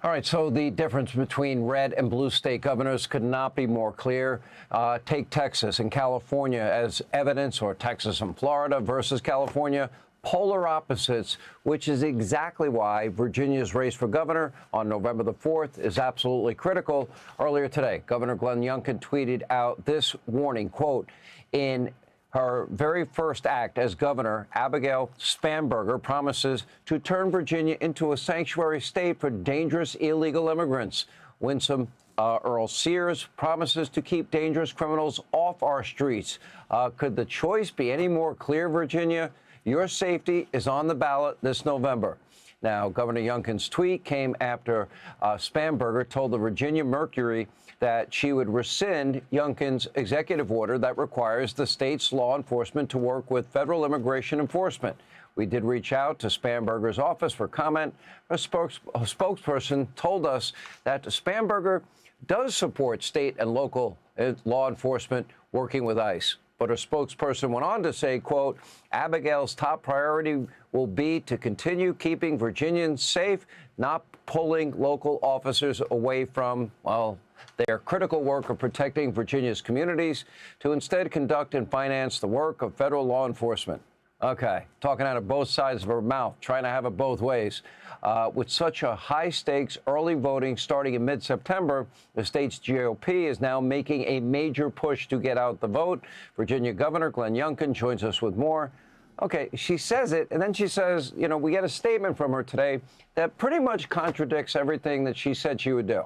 All right, so the difference between red and blue state governors could not be more clear. Take Texas and California as evidence, or Texas and Florida versus California, polar opposites, which is exactly why Virginia's race for governor on November the 4th is absolutely critical. Earlier today, Governor Glenn Youngkin tweeted out this warning, quote, in her very first act as governor, Abigail Spanberger promises to turn Virginia into a sanctuary state for dangerous illegal immigrants. Winsome Earl Sears promises to keep dangerous criminals off our streets. Could the choice be any more clear, Virginia? Your safety is on the ballot this November. Now, Governor Youngkin's tweet came after Spanberger told the Virginia Mercury that she would rescind Youngkin's executive order that requires the state's law enforcement to work with federal immigration enforcement. We did reach out to Spanberger's office for comment. A spokesperson told us that Spanberger does support state and local law enforcement working with ICE. But her spokesperson went on to say, quote, Abigail's top priority will be to continue keeping Virginians safe, not pulling local officers away from, well, their critical work of protecting Virginia's communities, to instead conduct and finance the work of federal law enforcement. Okay, talking out of both sides of her mouth, trying to have it both ways. With such a high-stakes early voting starting in mid-September, the state's GOP is now making a major push to get out the vote. Virginia Governor Glenn Youngkin joins us with more. Okay, she says it, and then she says, you know, we get a statement from her today that pretty much contradicts everything that she said she would do.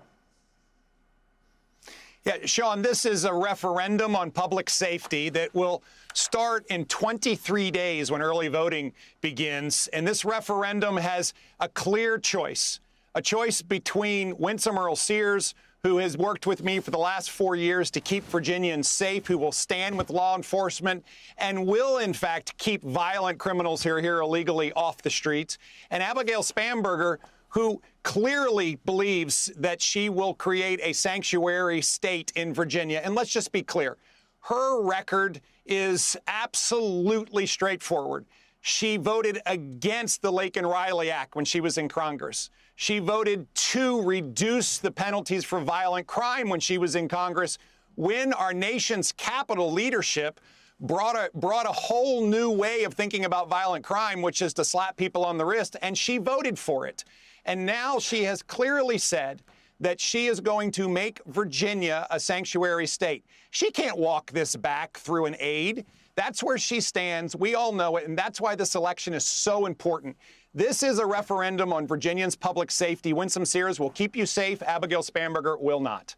Yeah, Sean, this is a referendum on public safety that will start in 23 days when early voting begins. And this referendum has a clear choice, a choice between Winsome Earl Sears, who has worked with me for the last 4 years to keep Virginians safe, who will stand with law enforcement and will, in fact, keep violent criminals who are here illegally off the streets, and Abigail Spanberger, who clearly believes that she will create a sanctuary state in Virginia. And let's just be clear, her record is absolutely straightforward. She voted against the Laken Riley Act when she was in Congress. She voted to reduce the penalties for violent crime when she was in Congress, when our nation's capital leadership brought a whole new way of thinking about violent crime, which is to slap people on the wrist, and she voted for it. And now she has clearly said that she is going to make Virginia a sanctuary state. She can't walk this back through an aid. That's where she stands. We all know it, and that's why this election is so important. This is a referendum on Virginians' public safety. Winsome Sears will keep you safe. Abigail Spanberger will not.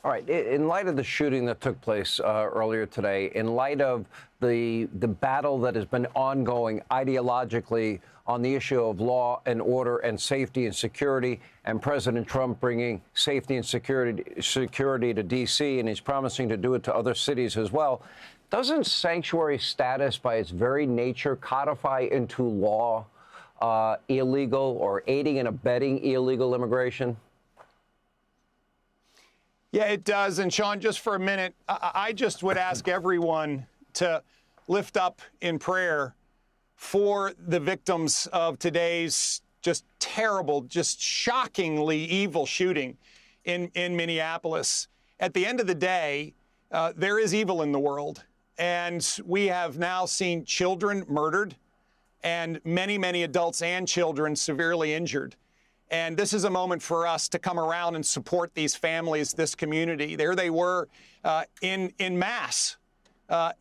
All right. In light of the shooting that took place earlier today, in light of the battle that has been ongoing ideologically on the issue of law and order and safety and security, and President Trump bringing safety and security to D.C., and he's promising to do it to other cities as well, doesn't sanctuary status by its very nature codify into law illegal or aiding and abetting illegal immigration? Yeah, it does. And Sean, just for a minute, I just would ask everyone to lift up in prayer for the victims of today's just terrible, just shockingly evil shooting in Minneapolis. At the end of the day, there is evil in the world. And we have now seen children murdered and many, many adults and children severely injured. And this is a moment for us to come around and support these families, this community. There they were in mass,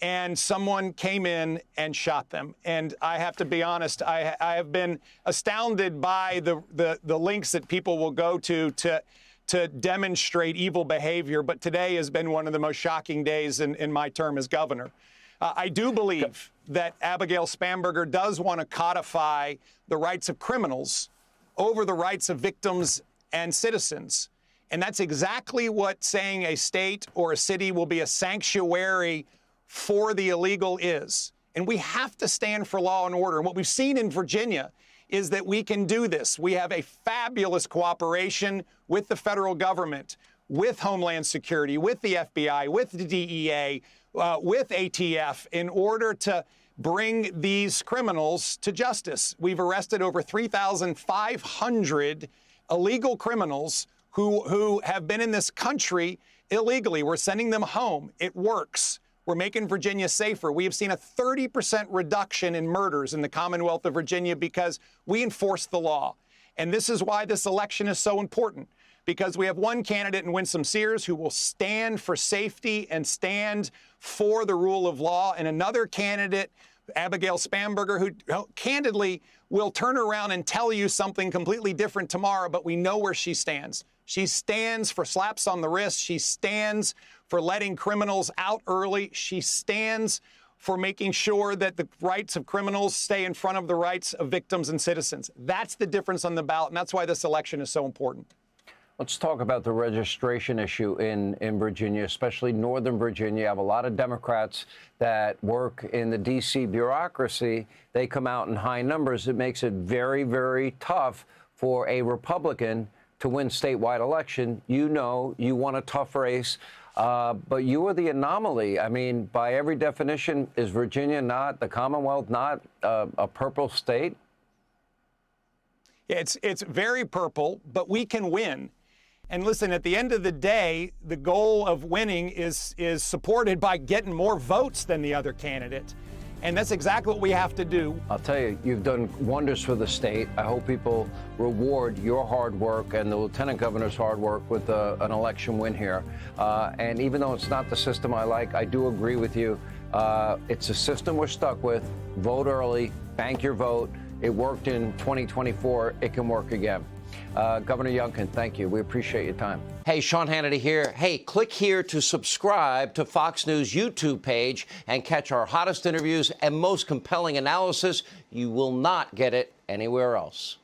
and someone came in and shot them. And I have to be honest, I have been astounded by the links that people will go to demonstrate evil behavior. But today has been one of the most shocking days in my term as governor. I do believe that Abigail Spanberger does want to codify the rights of criminals over the rights of victims and citizens. And that's exactly what saying a state or a city will be a sanctuary for the illegal is. And we have to stand for law and order. And what we've seen in Virginia is that we can do this. We have a fabulous cooperation with the federal government, with Homeland Security, with the FBI, with the DEA, with ATF, in order to bring these criminals to justice. We've arrested over 3,500 illegal criminals who have been in this country illegally. We're sending them home. It works. We're making Virginia safer. We have seen a 30% reduction in murders in the Commonwealth of Virginia because we enforce the law. And this is why this election is so important, because we have one candidate in Winsome Sears who will stand for safety and stand for the rule of law, and another candidate, Abigail Spamberger, who candidly will turn around and tell you something completely different tomorrow, but we know where she stands. She stands for slaps on the wrist. She stands for letting criminals out early. She stands for making sure that the rights of criminals stay in front of the rights of victims and citizens. That's the difference on the ballot, and that's why this election is so important. Let's talk about the registration issue in Virginia, especially Northern Virginia. You have a lot of Democrats that work in the D.C. bureaucracy. They come out in high numbers. It makes it very, very tough for a Republican to win statewide election. You know, you want a tough race, but you are the anomaly. I mean, by every definition, is Virginia not, the Commonwealth not a purple state? It's very purple, but we can win. And listen, at the end of the day, the goal of winning is supported by getting more votes than the other candidate. And that's exactly what we have to do. I'll tell you, you've done wonders for the state. I hope people reward your hard work and the lieutenant governor's hard work with an election win here. And even though it's not the system I like, I do agree with you. It's a system we're stuck with. Vote early, bank your vote. It worked in 2024. It can work again. Governor Youngkin, thank you. We appreciate your time. Hey, Sean Hannity here. Hey, click here to subscribe to Fox News YouTube page and catch our hottest interviews and most compelling analysis. You will not get it anywhere else.